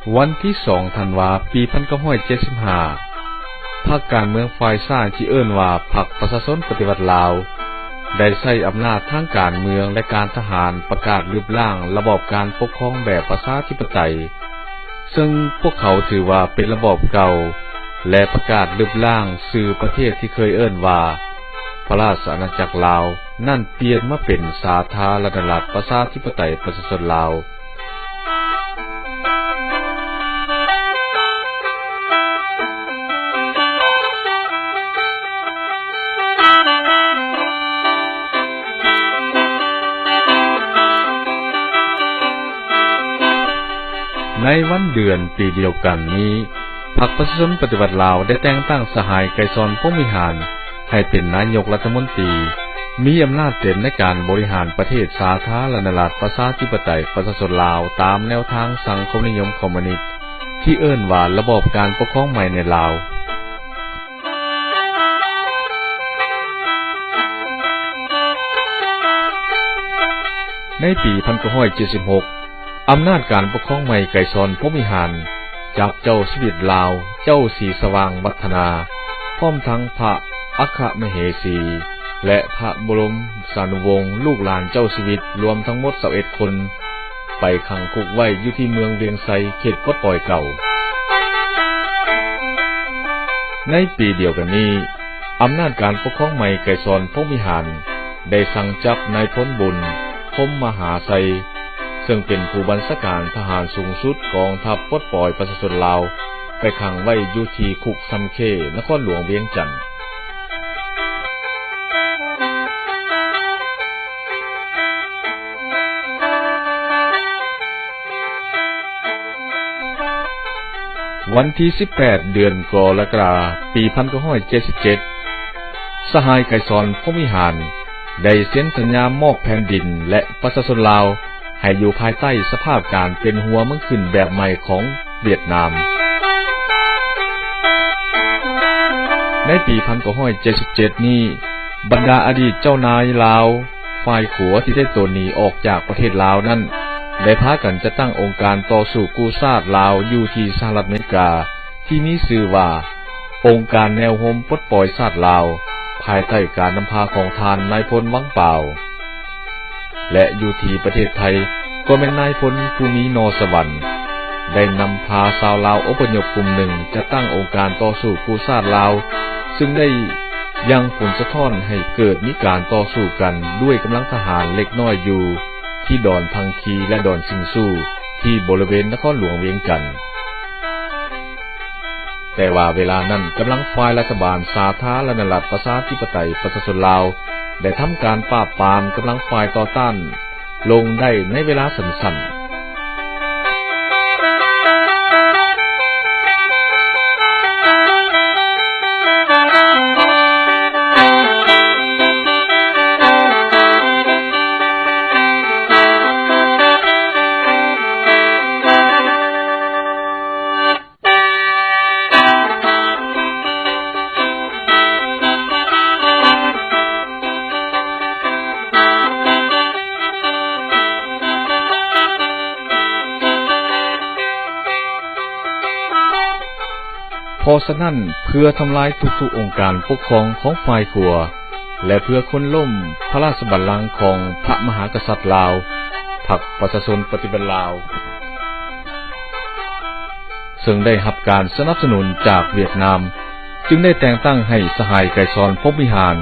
วันที่2 ธันวาคม ปี 1975 พรรคการเมืองฝ่ายซ้ายที่เอิ้นว่าพรรคประชาชนปฏิวัติลาวได้ใช้อำนาจทางการเมืองและการทหารประกาศรื้อร่างระบอบการปกครองแบบประชาธิปไตยซึ่งพวกเขาถือว่าเป็นระบอบเก่าและประกาศรื้อร่างชื่อประเทศที่เคยเอิ้นว่าพระราชอาณาจักรลาวนั่นเปลี่ยนมาเป็นสาธารณรัฐประชาธิปไตยประชาชนลาวในวันเดือนปีเดียวกันนี้พรรคประชาชนปฏิวัติลาวได้แต่งตั้งสหายไกรสอนพรหมิหารให้เป็นนายกรัฐมนตรีมีอำนาจเต็มในการบริหารประเทศสาธารณรัฐประชาธิปไตยประชาชนลาวตามแนวทางสังคมนิยมคอมมิวนิสต์ที่เอิ้นว่าระบอบการปกครองใหม่ในลาวในปี 1976 อำนาจการปกครองใหม่ไกรสอนพรหมิหารจากเจ้าชีวิตลาวเจ้าศรีสว่างวัฒนาพร้อมทั้งพระอัครมเหสีและพระบรมสานุวงศ์ลูกหลานเจ้าชีวิตรวมทั้งหมด21 คนไปขังคุกไว้อยู่ที่เมืองเวียงไซเขตปลดปล่อยเก่าในปีเดียวกันนี้อำนาจการปกครองใหม่ไกรสอนพรหมิหารได้สั่งจับนายพลบุญพรหมมหาไสยซึ่งเป็นผู้บัญชาการทหารสูงสุดกองทัพปลดปล่อยประชาชนลาวไปขังไว้อยู่ที่คุกซำเคนครหลวงเวียงจันทน์วันที่18 เดือนกรกฎาคม ปี 1977 สหายไกรสอนพรหมิหารได้เซ็นสัญญามอบแผ่นดินและประชาชนลาวให้อยู่ภายใต้สภาพการเป็นหัวเมืองขึ้นแบบใหม่ของเวียดนามในปี 1977 นี้บรรดาอดีตเจ้านายลาวฝ่ายขัวที่ได้ตัวหนีออกจากประเทศลาวนั้นได้พากันจะตั้งองค์การต่อสู้กู้ชาติลาวอยู่ที่สหรัฐอเมริกาที่มีชื่อว่าองค์การแนวร่วมปลดปล่อยชาติลาวภายใต้การนำพาของทานนายพลวังเปล่าและอยู่ที่ประเทศไทยก็เป็นนายพลภูมินสวรรค์ได้นำพาชาวลาวอพยพกลุ่มหนึ่งจะตั้งองค์การต่อสู้กู้ชาติลาวซึ่งได้ยังผลสะท้อนให้เกิดมีการต่อสู้กันด้วยกำลังทหารเล็กน้อยอยู่ที่ดอนพังคีและดอนสิงสู้ที่บริเวณนครหลวงเวียงจันทน์แต่ว่าเวลานั้นกำลังฝ่ายรัฐบาลสาธารณรัฐประชาธิปไตยประชาชนลาวได้ทำการปราบปรามกำลังฝ่ายต่อต้านลงได้ในเวลาสั้นๆเพราะฉะนั้นเพื่อทำลายทุกๆองค์การปกครองของฝ่ายขัวและเพื่อค้นล้มพระราชบัลลังก์ของพระมหากษัตริย์ลาวพรรคประชาชนปฏิบัติลาวซึ่งได้รับการสนับสนุนจากเวียดนามจึงได้แต่งตั้งให้สหายไกรสอนพรหมิหาร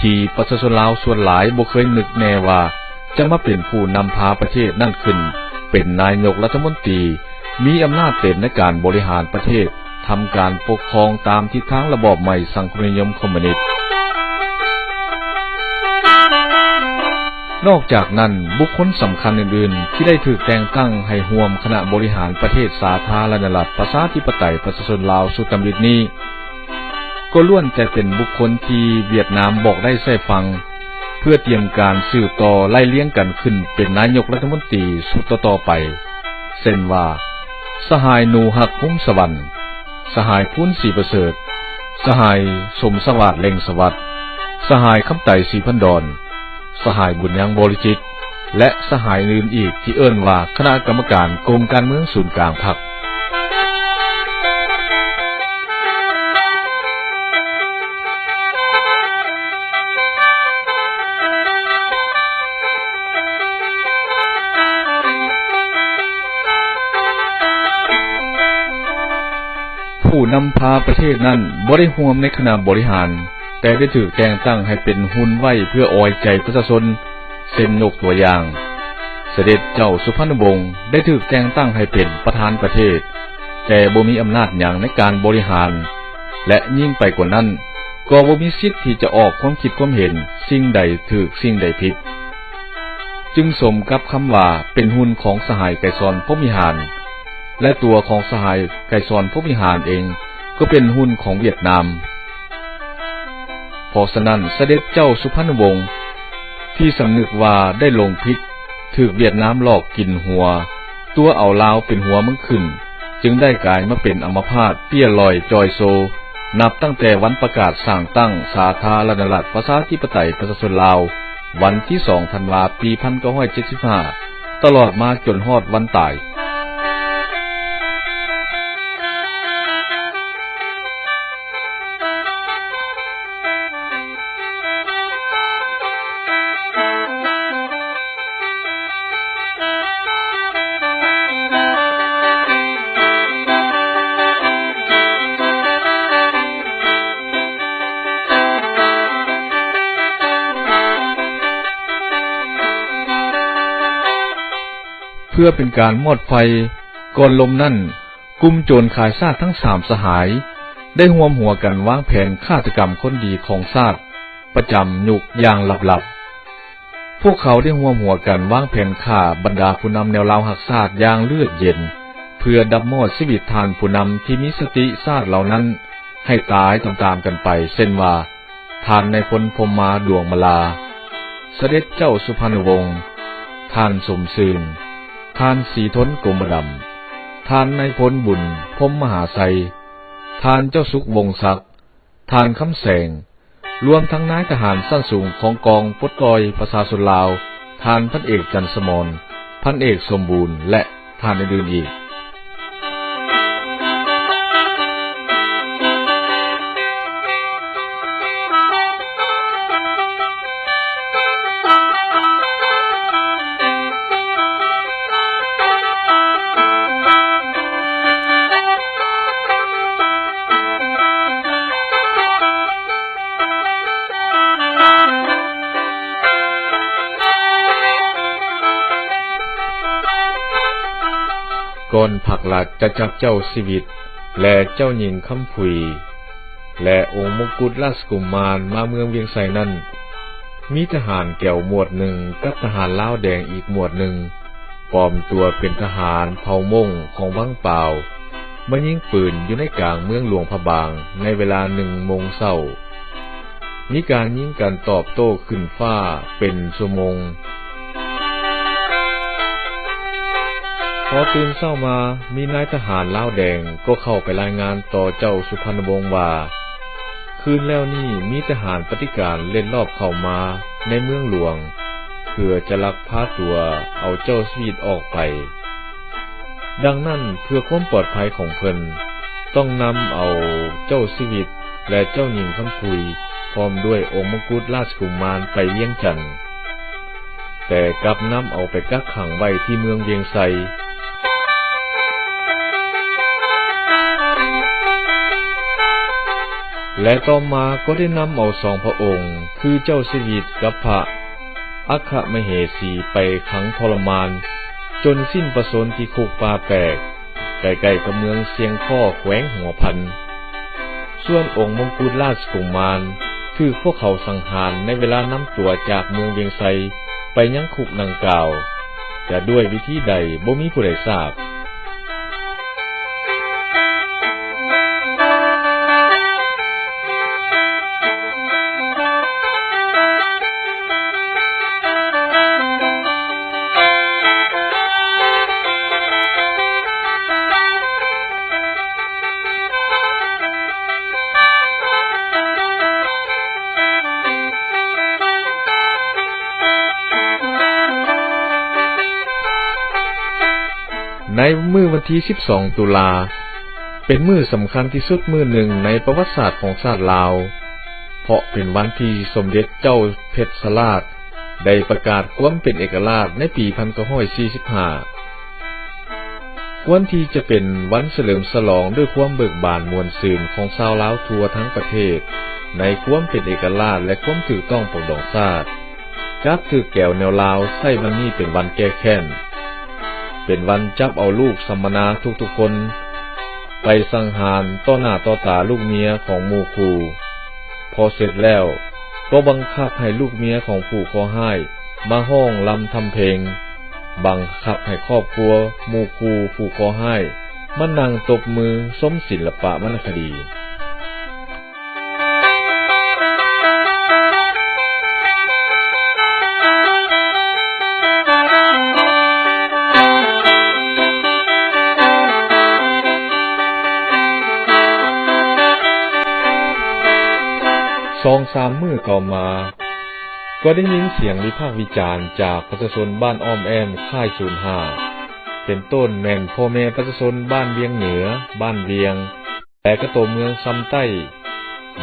ที่ประชาชนลาวส่วนหลายบ่เคยนึกแน่ว่าจะมาเป็นผู้นำพาประเทศนั่นขึ้นเป็นนายกรัฐมนตรีมีอำนาจเต็มในการบริหารประเทศทำการปกครองตามทิศทางระบอบใหม่สังคมนิยมคอมมิวนิสต์นอกจากนั้นบุคคลสำคัญอื่นๆที่ได้ถูกแต่งตั้งให้ร่วมคณะบริหารประเทศสาธารณรัฐประชาธิปไตยประชาชนลาวสุดตำริดนี้ก็ล้วนแต่เป็นบุคคลที่เวียดนามบอกได้ใส่ฟังเพื่อเตรียมการสืบต่อไล่เลี้ยงกันขึ้นเป็นนายกรัฐมนตรีสุดต่อไปเช่นว่าสหายนูฮักพุ่มสวรรค์สหายพุ้นศรีประเสริฐสหายสมสวัสดิ์เล่งสวัสดิ์สหายคำไต่ศรีพันดรสหายบุญยังบริจิตและสหายอื่นอีกที่เอิ้นว่าคณะกรรมการกรมการเมืองศูนย์กลางพรรค ผู้นำพาประเทศนั้นบ่ได้ร่วมในคณะบริหารแต่ได้ถูกแต่งตั้งให้เป็นหุ่นไว้เพื่อออยใจประชาชนเช่นยกตัวอย่างเสด็จเจ้าสุพรรณวงศ์ได้ถูกแต่งตั้งให้เป็นประธานประเทศแต่บ่มีอำนาจหยังในการบริหารและยิ่งไปกว่านั้นก็บ่มีสิทธิ์ที่จะออกความคิดความเห็นสิ่งใดถูกสิ่งใดผิดจึงสมกับคำว่าเป็นหุ่นของสหายไกรสอนพรหมวิหารและตัวของสหายไกรสอนพรหมวิหารเองก็เป็นหุ่นของเวียดนามเพราะฉะนั้นเสด็จเจ้าสุพรรณวงศ์ที่สำนึกว่าได้ลงผิดถูกเวียดนามหลอกกินหัวตัวเอาลาวเป็นหัวมึงขึ้นจึงได้กลายมาเป็นอัมพาตเปี้ยลอยจอยโซนับตั้งแต่วันประกาศสร้างตั้งสาธารณรัฐประชาธิปไตยประชาชนลาววันที่ 2 ธันวาคม ปี 1975 ตลอดมาจนฮอดวันตายเพื่อเป็นการมอดไฟก่อนลมนั่นกลุ่มโจรขายชาติทั้ง3สหายได้ร่วมหัวกันวางแผนฆาตกรรมคนดีของชาติประจำยุคอย่างลับๆพวกเขาได้ร่วมหัวกันวางแผนฆ่าบรรดาผู้นำแนวราวหักชาติอย่างเลือดเย็นเพื่อดับมอดชีวิตทานผู้นำที่มีสติชาติเหล่านั้นให้ตายตามๆกันไปเช่นว่าทานในพลพรหมาดวงมลาเสด็จเจ้าสุพรรณวงศ์ทานสมซื่นทานสีทนกรมดำทานนายพลบุญพรหมมหาไสยทานเจ้าสุขวงศักดิ์ทานคำแสงรวมทั้งนายทหารสั้นสูงของกองปลดปล่อยประชาชนลาวทานพันเอกจันทร์สมรพันเอกสมบูรณ์และทานอื่นๆอีกก่อนผักหลักจะจับเจ้าชีวิตและเจ้าหญิงคำผุยและองค์มกุฎราชกุมารมาเมืองเวียงไสนั้นมีทหารแก้วหมวดหนึ่งกับทหารลาวแดงอีกหมวดหนึ่งปลอมตัวเป็นทหารเผ่ามงของวังเปล่ามายิงปืนอยู่ในกลางเมืองหลวงพะบางในเวลา1 โมงเช้ามีการยิงกันตอบโต้ขึ้นฟ้าเป็นชั่วโมงพอตื่นเช้ามามีนายทหารลาวแดงก็เข้าไปรายงานต่อเจ้าสุพรรณวงศ์ว่าคืนแล้วนี่มีทหารปฏิการเล่นรอบเข้ามาในเมืองหลวงเพื่อจะลักพาตัวเอาเจ้าชีวิตออกไปดังนั้นเพื่อความปลอดภัยของเพิ่นต้องนำเอาเจ้าชีวิตและเจ้าหญิงคำผุยพร้อมด้วยองค์มกุฎราชกุมารไปเวียงจันทน์แต่กลับนำเอาไปกักขังไว้ที่เมืองเวียงไสและต่อมาก็ได้นำเอา2 พระองค์คือเจ้าชีวิตกับพระอัคคมเหสีไปขังทรมานจนสิ้นประชนม์ที่คุกป่าแตกใกล้ๆกับเมืองเสียงข้อแขวงหัวพันส่วนองค์มงกุฎราชกุมารถูกพวกเขาสังหารในเวลานำตัวจากเมืองเวียงไสไปยังคุกดังกล่าวแต่ด้วยวิธีใดบ่มีผู้ใดทราบในมื้อวันที่12 ตุลาเป็นมื้อสำคัญที่สุดมื้อหนึ่งในประวัติศาสตร์ของชาติลาวเพราะเป็นวันที่สมเด็จเจ้าเพชรสราชได้ประกาศความเป็นเอกราชในปี 1945 ควรที่จะเป็นวันเฉลิมฉลองด้วยความเบิกบานมวลซื่นของชาวลาวทั่วทั้งประเทศในความเป็นเอกราชและความถูกต้องของดองชาติจับถือแก้วแนวลาวใช้วันนี้เป็นวันแก้แค้นเป็นวันจับเอาลูกสัมมนาทุกๆคนไปสังหารต่อหน้าต่อตาลูกเมียของหมู่คู่พอเสร็จแล้วก็บังคับให้ลูกเมียของผู้ขอให้มาห้องลำทำเพลงบังคับให้ครอบครัวหมู่คู่ผู้ขอให้มานั่งตบมือสมศิลปะวรรณคดี2-3 มื้อต่อมาก็ได้ยินเสียงวิพากษ์วิจารณ์จากประชาชนบ้านอ้อมแอมค่าย05เป็นต้นแม่นพ่อแม่ประชาชนบ้านเวียงเหนือบ้านเวียงแต่ก็ตัวเมืองซ้ำใต้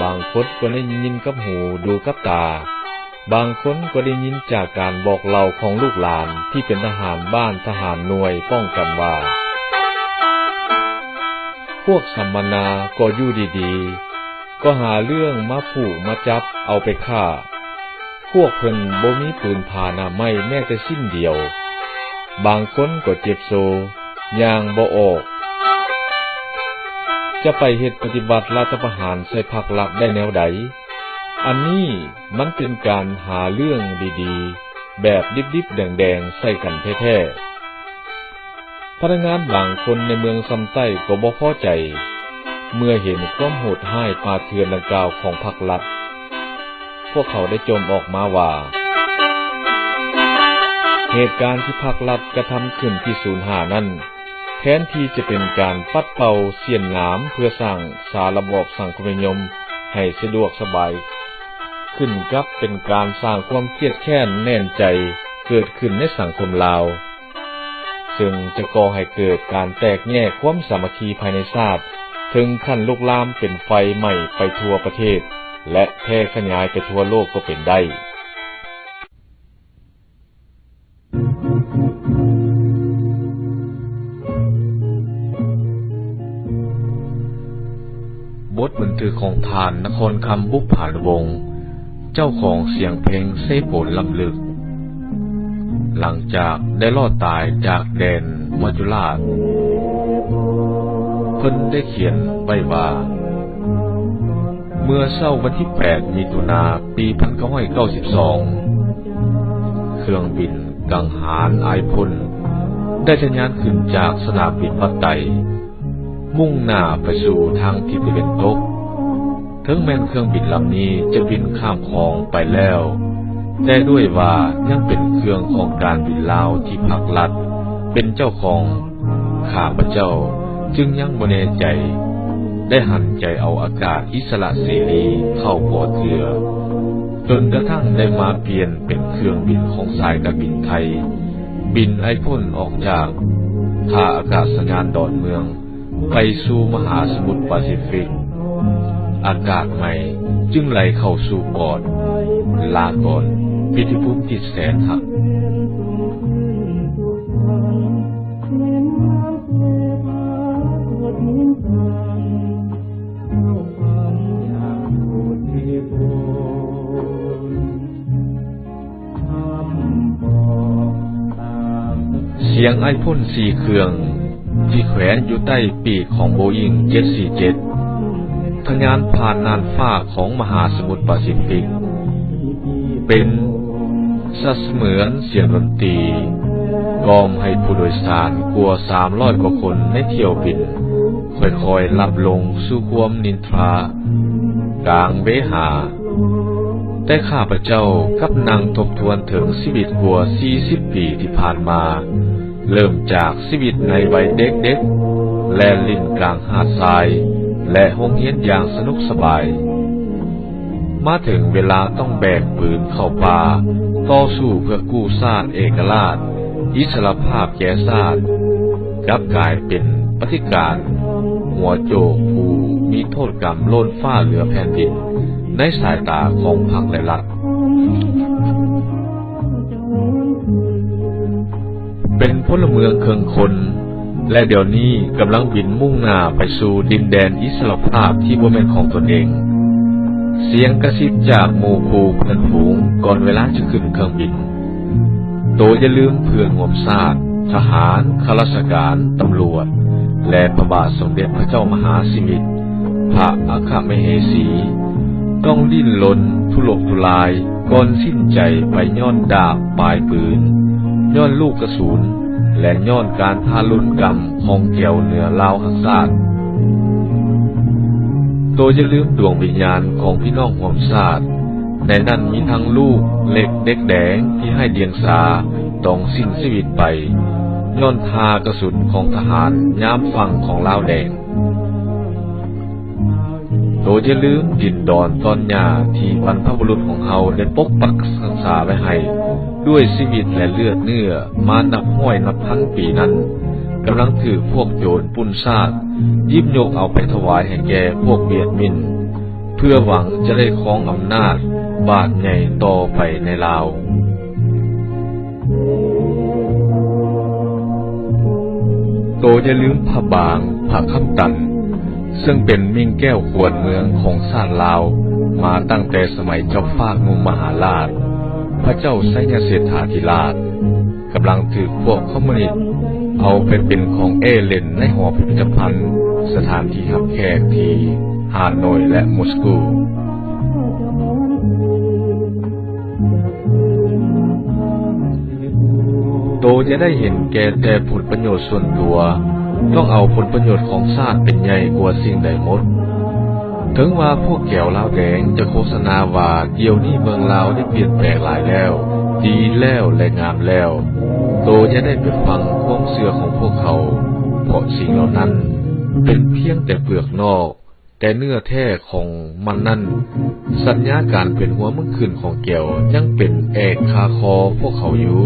บางคนก็ได้ยินกับหูดูกับตาบางคนก็ได้ยินจากการบอกเล่าของลูกหลานที่เป็นทหารบ้านทหารหน่วยป้องกันว่าพวกสัมมนาก็อยู่ดีๆก็หาเรื่องมาผูกมาจับเอาไปฆ่าพวกเพิ่นบ่มีปืนผาหน้าไม้แม้แต่สิ้นเดียวบางคนก็เจ็บโซย่างบ่ออกจะไปเฮ็ดปฏิบัติรัฐประหารใส่พรรคหลักได้แนวใดอันนี้มันเป็นการหาเรื่องดีๆแบบดิบๆแดงๆใส่กันแท้ๆพนักงานบางคนในเมืองซ้ำใต้ก็บ่พอใจเมื่อเห็นความโหดร้ายป่าเถื่อนดังกล่าวของพรรครัฐพวกเขาได้โจมออกมาว่าเหตุการณ์ที่พรรครัฐกระทำขึ้นที่05นั้นแทนที่จะเป็นการปัดเป่าเสียนงามเพื่อสร้างสาระบอบสังคมนิยมให้สะดวกสบายขึ้นกับเป็นการสร้างความเครียดแค้นแน่นใจเกิดขึ้นในสังคมลาวซึ่งจะก่อให้เกิดการแตกแยกความสามัคคีภายในชาติถึงขั้นลุกลามเป็นไฟไหม้ไปทั่วประเทศและแพร่ขยายไปทั่วโลกก็เป็นได้บทบันทึกของทานนครคำบุพผานวงศ์เจ้าของเสียงเพลงเซโปนลำลึกหลังจากได้รอดตายจากแดนมัจจุราชเพิ่นได้เขียนไว้ว่าเมื่อเช้าวันที่8 มิถุนายน ปี 1992 เครื่องบินกังหารไอพ่นได้ทะยานขึ้นจากสนามบินปัตไตมุ่งหน้าไปสู่ทางทิศตะวันตกถึงแม้นเครื่องบินลำนี้จะบินข้ามคลองไปแล้วแต่ด้วยว่ายังเป็นเครื่องของการบินลาวที่พรรครัฐเป็นเจ้าของข้าพเจ้าจึงยังบ่แน่ใจได้หันใจเอาอากาศอิสระเสรีเข้าปอดเรือจนกระทั่งได้มาเปลี่ยนเป็นเครื่องบินของสายการบินไทยบินไอพ่นออกจากท่าอากาศยานดอนเมืองไปสู่มหาสมุทรแปซิฟิกอากาศใหม่จึงไหลเข้าสู่ปอดลาก่อนพิธีภูมิที่แสนหักเสียงไอพ่น4 เครื่องที่แขวนอยู่ใต้ปีกของโบอิง747ทะยานผ่านน่านฟ้าของมหาสมุทรแปซิฟิกเป็นเสมือนเสียงดนตรีกล่อมให้ผู้โดยสารกว่า300 กว่าคนในเที่ยวบินค่อยๆหลับลงสู่ความนินทรากลางเบหาแต่ข้าพเจ้ากับนั่งทบทวนถึงชีวิตกว่า40 ปีที่ผ่านมาเริ่มจากชีวิตในวัยเด็กๆแล่นลิ่นกลางหาดทรายและโรงเรียนอย่างสนุกสบายมาถึงเวลาต้องแบกปืนเข้าป่าต่อสู้เพื่อกู้ชาติเอกราชอิสรภาพแก่ชาติกลับกลายเป็นปฏิการหัวโจกผู้มีโทษกรรมโลนฟ้าเหลือแผ่นดินในสายตาของพรรคและรัฐเป็นพลเมืองเครื่องคน และเดี๋ยวนี้กำลังบินมุ่งหน้าไปสู่ดินแดนอิสรภาพที่บ่แม่นของตนเองเสียงกระซิบจากหมู่คู่เพื่อนฝูงก่อนเวลาจะขึ้นเครื่องบินโตอย่าลืมเพื่อนร่วมชาติทหารข้าราชการตำรวจและพระบาทสมเด็จพระเจ้ามหาสิริพระอัครมเหสีต้องดิ้นรนทุรกทุรายก่อนสิ้นใจไปย้อนดาบปลายปืนย้อนลูกกระสุนและย้อนการทารุณกรรมของแก้วเหนือลาวหักษาตโดยอย่าลืมดวงวิญญาณของพี่น้องร่วมชาติในนั้นมีทั้งลูกเล็กเด็กแดงที่ให้เดียงสาต้องสิ้นชีวิตไปย้อนทากระสุนของทหารย้ำฝั่งของลาวแดงโดยอย่าลืมดินดอนตอนหญ้าที่บรรพบุรุษของเฮาได้ปกปักรักษาไว้ให้ด้วยชีวิตและเลือดเนื้อมานับห้อยนับพันปีนั้นกำลังถือพวกโจรปุ้นชาติยิบยกเอาไปถวายให้แก่พวกเบียดมินเพื่อหวังจะได้ครองอำนาจบาดใหญ่ต่อไปในลาวโตอย่าลืมพระบางพระคำตันซึ่งเป็นมิ่งแก้วขวดเมืองของชาติลาวมาตั้งแต่สมัยเจ้าฟ้านุมหาราชพระเจ้าไสยเศรษฐาธิราชกำลังถือพวกคอมมิวนิสต์เอาไปเป็นของเอเลนในหอพิพิธภัณฑ์สถานที่รับแขกที่ฮานอยและมอสโกโตจะได้เห็นแก่แต่ผลประโยชน์ส่วนตัวต้องเอาผลประโยชน์ของชาติเป็นใหญ่กว่าสิ่งใดหมดถึงว่าพวกแก้วลาวแดงจะโฆษณาว่าเดี๋ยวนี้เมืองลาวได้เปลี่ยนแปลงหลายแล้วดีแล้วและงามแล้วโตจะได้ไปฟังความเชื่อของพวกเขาเพราะสิ่งเหล่านั้นเป็นเพียงแต่เปลือกนอกแต่เนื้อแท้ของมันนั้นสัญญาการเป็นหัวมึงขึ้นของแก้วยังเป็นเอกคาคอพวกเขาอยู่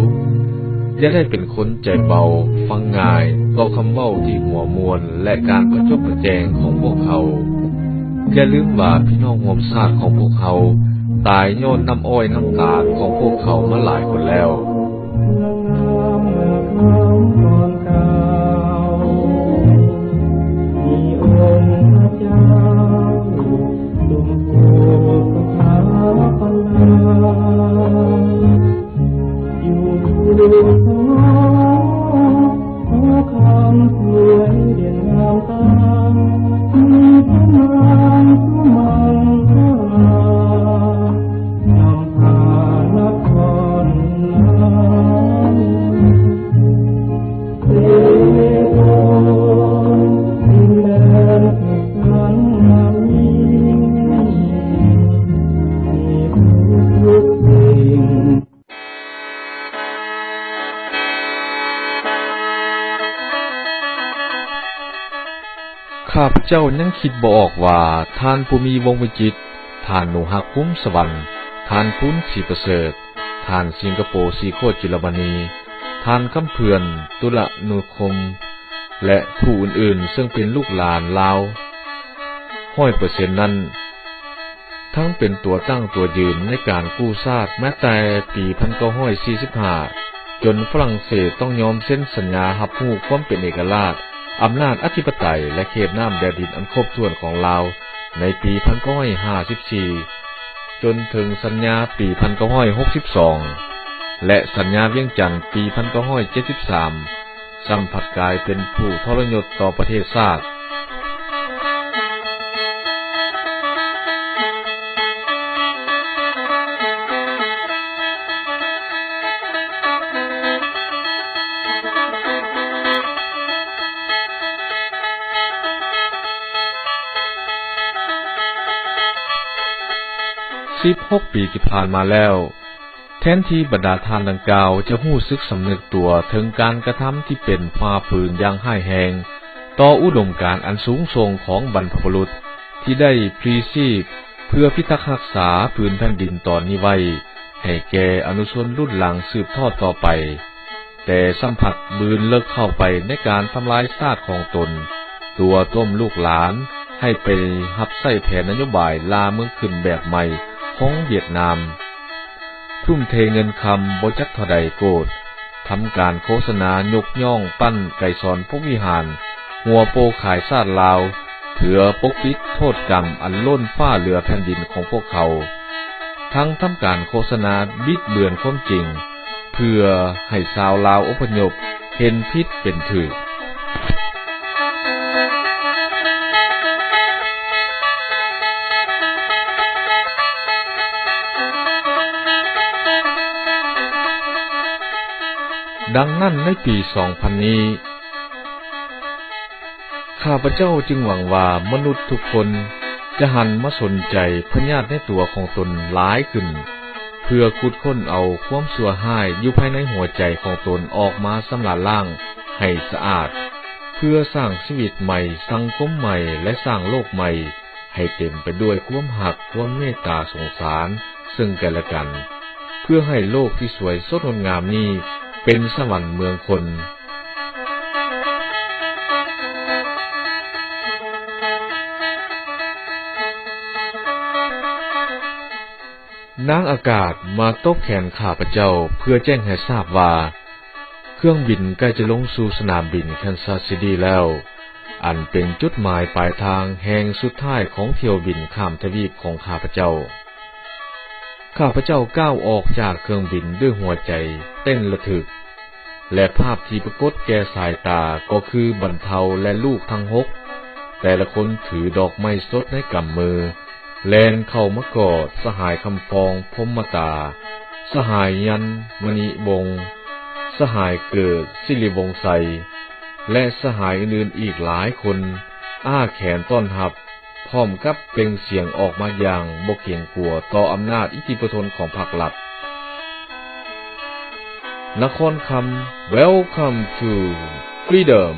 จะได้เป็นคนใจเบาฟังง่ายต่อคำเว้าที่หัวมวลและการประจบประแจงของพวกเขาอย่าลืมว่าพี่น้องร่วมชาติของพวกเขาตายย้อนน้ำอ้อยน้ำตาลของพวกเขามาหลายคนแล้วข้าพเจ้ายังคิดบ่ออกว่าท่านผู้มีวงวิจิตรท่านหนูหักคุ้มสวรรค์ท่านพุ้นสีประเสริฐท่านสิงคโปร์สีโคจิรบณีท่านคำเพื่อนตุละนุคมและผู้อื่นๆซึ่งเป็นลูกหลานลาว100%นั้นทั้งเป็นตัวตั้งตัวยืนในการกู้ชาติแม้แต่ปี1945จนฝรั่งเศสต้องยอมเซ็นสัญญารับรู้ความเป็นเอกราชอำนาจอธิปไตยและเขตน้ำแดนดินอันครบถ้วนของลาวในปี1954จนถึงสัญญาปี1962และสัญญาเวียงจันทร์ปี1973สัมผัสกายเป็นผู้ทรยศต่อประเทศชาติ16 ปีที่ผ่านมาแล้วแทนที่บรรดาท่านดังกล่าวจะรู้สึกสำนึกตัวถึงการกระทำที่เป็นฝ่าฝืนอย่างร้ายแรงต่ออุดมการณ์อันสูงส่งของบรรพบุรุษที่ได้พลีชีพเพื่อพิทักษ์รักษาพื้นแผ่นดินตอนนี้ไว้ให้แก่อนุชนรุ่นหลังสืบทอดต่อไปแต่สัมผัสบืนเลิกเข้าไปในการทำลายชาติของตนตัวต้มลูกหลานให้ไปรับใช้แผนนโยบายลาเมืองขึ้นแบบใหม่ของเวียดนามทุ่มเทเงินคำบ่จักเท่าใดโกดแท ทำการโฆษณายกย่องปั้นไก่สอนพวกวิหารหัวโปขายชาติลาวเพื่อปกปิดโทษกรรมอันล้นฟ้าเหลือแผ่นดินของพวกเขาทั้งทำการโฆษณาบิดเบือนความจริงเพื่อให้ชาวลาวอพยพเห็นผิดเป็นถูกดังนั้นในปี2000นี้ข้าพเจ้าจึงหวังว่ามนุษย์ทุกคนจะหันมาสนใจพญาติในตัวของตนหลายขึ้นเพื่อขุดค้นเอาความชั่วร้ายอยู่ภายในหัวใจของตนออกมาสำระล้างให้สะอาดเพื่อสร้างชีวิตใหม่สังคมใหม่และสร้างโลกใหม่ให้เต็มไปด้วยความหักความเมตตาสงสารซึ่งกันและกันเพื่อให้โลกที่สวยสดงดงามนี้เป็นสวรรค์เมืองคนนางอากาศมาตบแขนข้าพเจ้าเพื่อแจ้งให้ทราบว่าเครื่องบินใกล้จะลงสู่สนามบินแคนซัสซิตี้แล้วอันเป็นจุดหมายปลายทางแห่งสุดท้ายของเที่ยวบินข้ามทวีปของข้าพเจ้าก้าวออกจากเครื่องบินด้วยหัวใจเต้นระทึกและภาพที่ปรากฏแก่สายตาก็คือบรรเทาและลูกทั้ง6แต่ละคนถือดอกไม้สดในกำมือแลนเข้ามากอดสหายคำฟองพรหมตาสหายยันมณีวงศ์สหายเกิดศิริวงศ์ไสและสหายอื่นๆอีกหลายคนอ้าแขนต้อนรับพร้อมกับเปล่งเสียงออกมาอย่างบ่เกรงกลัวต่ออำนาจอิทธิปไตยของพรรครัฐนครคำ Welcome to Freedom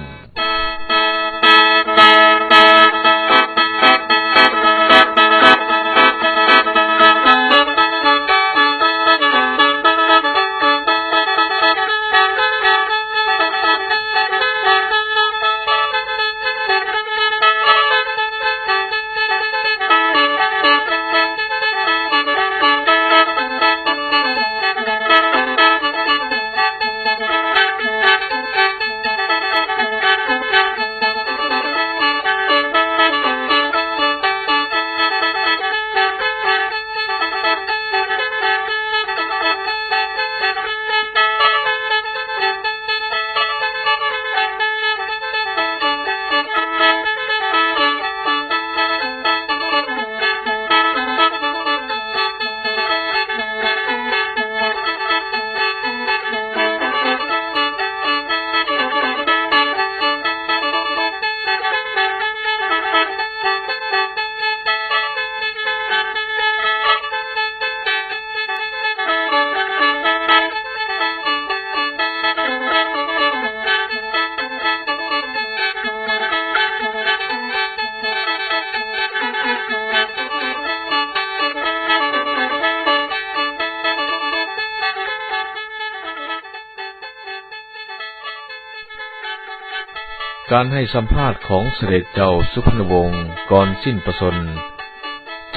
การให้สัมภาษณ์ของเสด็จเจ้าสุพรรณวงศ์ก่อนสิ้นพระชนม์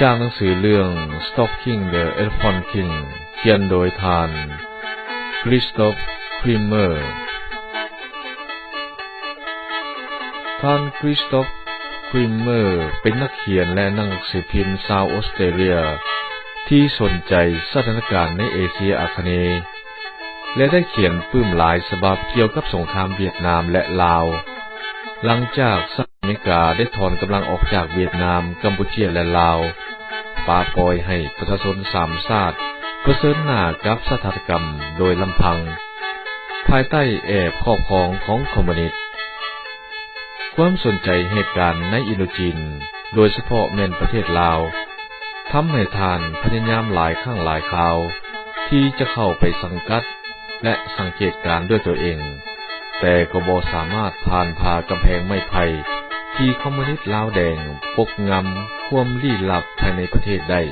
จากหนังสือเรื่อง Stalking the Elephant King เขียนโดยท่านคริสโตฟ คริมเมอร์เป็นนักเขียนและนักหนังสือพิมพ์ชาวออสเตรเลียที่สนใจสถานการณ์ในเอเชียอาคเนย์และได้เขียนปื้มหลายฉบับเกี่ยวกับสงครามเวียดนามและลาวหลังจากสหรัฐอเมริกาได้ถอนกำลังออกจากเวียดนามกัมพูชีและลาวปาปล่อยให้ประชาชน3ชาติเผชิญหน้ากับสถานการณ์โดยลำพังภายใต้แอบครอบครองของคอมมิวนิสต์ความสนใจเหตุการณ์ในอินโดจีนโดยเฉพาะแม่นประเทศลาวทำให้ท่านพยายามหลายครั้งหลายคราวที่จะเข้าไปสังกัดและสังเกตการณ์ด้วยตัวเองแต่ก็บ่สามารถผ่านกำแพงไม้ไผ่ที่คอมมิวนิสต์ลาวแดงปกงำความลี้ลับภายในประเทศได้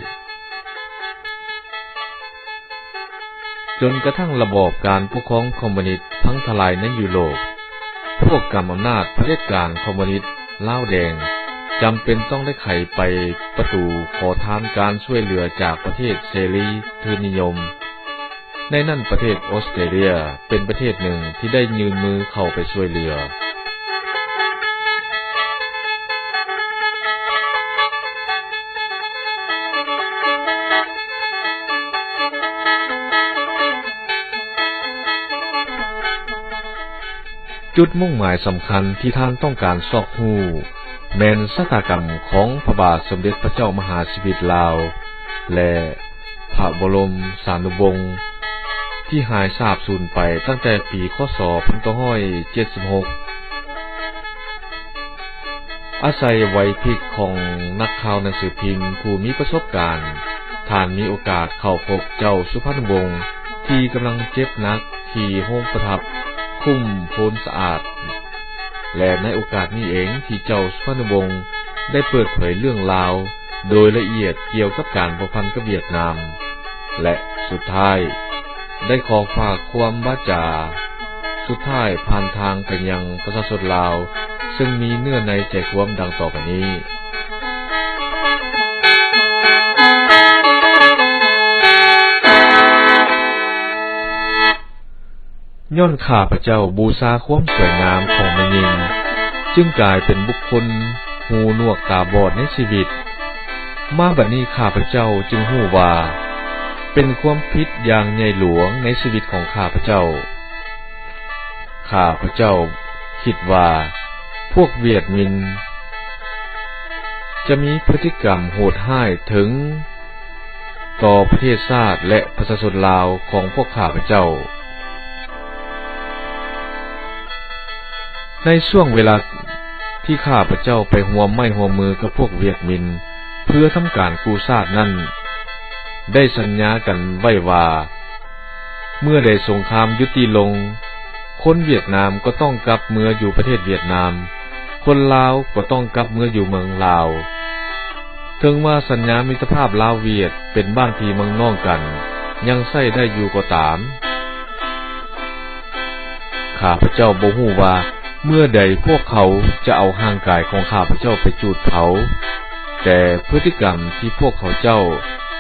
จนกระทั่งระบอบการปกครองคอมมิวนิสต์พังทลายในยุโรปพวกกำอำนาจเผด็จการคอมมิวนิสต์ลาวแดงจำเป็นต้องได้ไขไปประตูขอทานการช่วยเหลือจากประเทศเสรีนิยม ในนั่นประเทศออสเตรเลียเป็นประเทศหนึ่งที่ได้ยืนมือเข้าไปช่วยเหลือจุดมุ่งหมายสำคัญที่ท่านต้องการซอกฮู้แม่นชะตากรรมของพระบาทสมเด็จพระเจ้ามหาชีวิตลาวและพระบรมสารีวงศ์ที่หายสาบสูญไปตั้งแต่ปีค.ศ. 1976อาศัยไหวพริบของนักข่าวหนังสือพิมพ์ผู้มีประสบการณ์ท่านมีโอกาสเข้าพบเจ้าสุพรรณวงศ์ที่กำลังเจ็บหนักที่โรงประทับคุ้มโพนสะอาดและในโอกาสนี้เองที่เจ้าสุพรรณวงศ์ได้เปิดเผยเรื่องราวโดยละเอียดเกี่ยวกับการประพันธ์กับเวียดนามและสุดท้ายได้ขอฝากความวาจาสุดท้ายผ่านทางไปยังประชาชนลาวซึ่งมีเนื้อในใจความดังต่อไปนี้ย้อนข้าพเจ้าบูชาความสวยงามของแม่หญิงจึงกลายเป็นบุคคลหูหนวกตาบอดในชีวิตมาบัดนี้ข้าพเจ้าจึงรู้ว่าเป็นความผิดอย่างใหญ่หลวงในชีวิตของข้าพเจ้าคิดว่าพวกเวียดมินจะมีพฤติกรรมโหดร้ายถึงต่อประเทศชาติและประชาชนลาวของพวกข้าพเจ้าในช่วงเวลาที่ข้าพเจ้าไปร่วมไม้ร่วมมือกับพวกเวียดมินเพื่อทำการกู้ชาตินั้นได้สัญญากันไว้ว่าเมื่อได้สงครามยุติลงคนเวียดนามก็ต้องกลับเมืองอยู่ประเทศเวียดนามคนลาวก็ต้องกลับเมืองอยู่เมืองลาวถึงว่าสัญญามิตรภาพลาวเวียดเป็นบ้านพี่เมืองน้องกันยังใช้ได้อยู่ก็ตามข้าพเจ้าบ่ฮู้ว่าเมื่อใดพวกเขาจะเอาร่างกายของข้าพเจ้าไปจูดเผาแต่พฤติกรรมที่พวกเขาเจ้า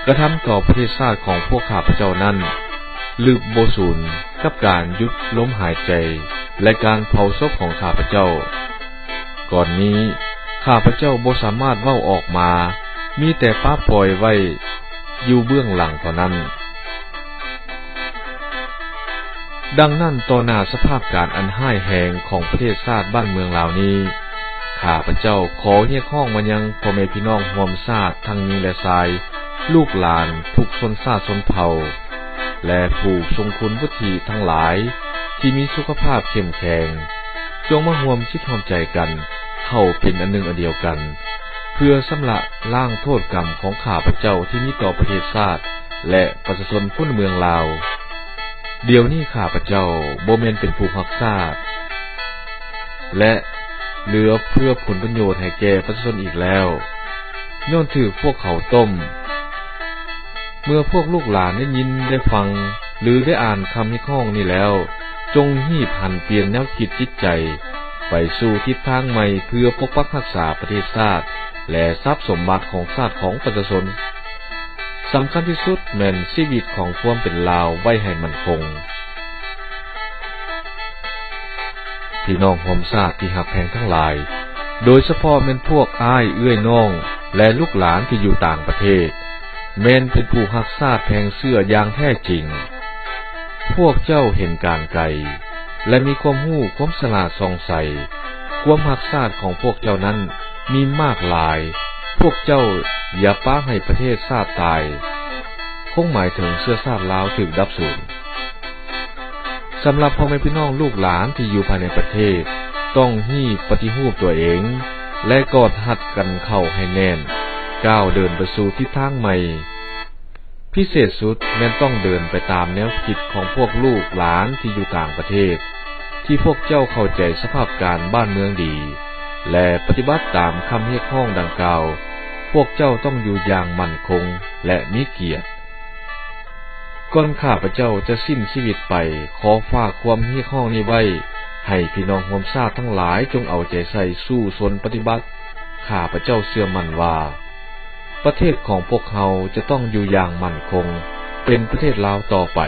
กระทำต่อประเทศชาติของพวกข้าพเจ้านั้นลึกบ่สูญกับการหยุดลมหายใจและการเผาศพของข้าพเจ้าก่อนนี้ข้าพเจ้าบ่สามารถเว้าออกมามีแต่ป้าปล่อยไว้อยู่เบื้องหลังเท่านั้นดังนั้นต่อหน้าสภาพการอันห้ายแหงของประเทศชาติบ้านเมืองลาวนี้ข้าพเจ้าขอเรียกร้องมายังพ่อแม่พี่น้องร่วมชาติทั้งหญิงและชายลูกหลานทุกชนชาติชนเผ่าและผู้ทรงคุณวุฒิทั้งหลายที่มีสุขภาพเข้มแข็งจงมาร่วมคิดร่วมใจกันเข้าเป็นอันหนึ่งอันเดียวกันเพื่อชำระล้างโทษกรรมของข้าพเจ้าที่มีต่อประเทศชาติและประชาชนพลเมืองลาวเดี๋ยวนี้ข้าพเจ้าบ่แม่นเป็นผู้รักชาติและเหลือเพื่อผลประโยชน์ให้แก่ประชาชนอีกแล้วย้อนถือพวกเขาต้มเมื่อพวกลูกหลานได้ยินได้ฟังหรือได้อ่านคำเรียกร้องนี้แล้วจงรีบหันเปลี่ยนแนวคิดจิตใจไปสู่ทิศทางใหม่เพื่อปกปักรักษาประเทศชาติและทรัพย์สมบัติของชาติของประชาชนสำคัญที่สุดแม่นชีวิตของความเป็นลาวไว้ให้มั่นคงพี่น้องร่วมชาติที่หักแพงทั้งหลายโดยเฉพาะแม่นพวกอ้ายเอื้อยน้องและลูกหลานที่อยู่ต่างประเทศแม่นเป็นผู้รักชาติแพงเสื้ออย่างแท้จริงพวกเจ้าเห็นการไกลและมีความรู้ความฉลาดส่องใสความรักชาติของพวกเจ้านั้นมีมากหลายพวกเจ้าอย่าป้าให้ประเทศชาติตายคงหมายถึงเชื้อชาติลาวถึงดับสูญสำหรับพ่อแม่พี่น้องลูกหลานที่อยู่ภายในประเทศต้องปฏิรูปตัวเองและกอดหัดกันเข้าให้แน่นก้าวเดินไปสู่ทิศทางใหม่พิเศษสุดแม้นต้องเดินไปตามแนวคิดของพวกลูกหลานที่อยู่ต่างประเทศที่พวกเจ้าเข้าใจสภาพการบ้านเมืองดีและปฏิบัติตามคำเรียกร้องดังกล่าวพวกเจ้าต้องอยู่อย่างมั่นคงและมีเกียรติก่อนข้าพเจ้าจะสิ้นชีวิตไปขอฝากความเรียกร้องนี้ไว้ให้พี่น้องร่วมชาติทั้งหลายจงเอาใจใส่สู้สนปฏิบัติข้าพเจ้าเชื่อมั่นว่าประเทศของพวกเขาจะต้องอยู่อย่างมั่นคงเป็นประเทศลาวต่อไป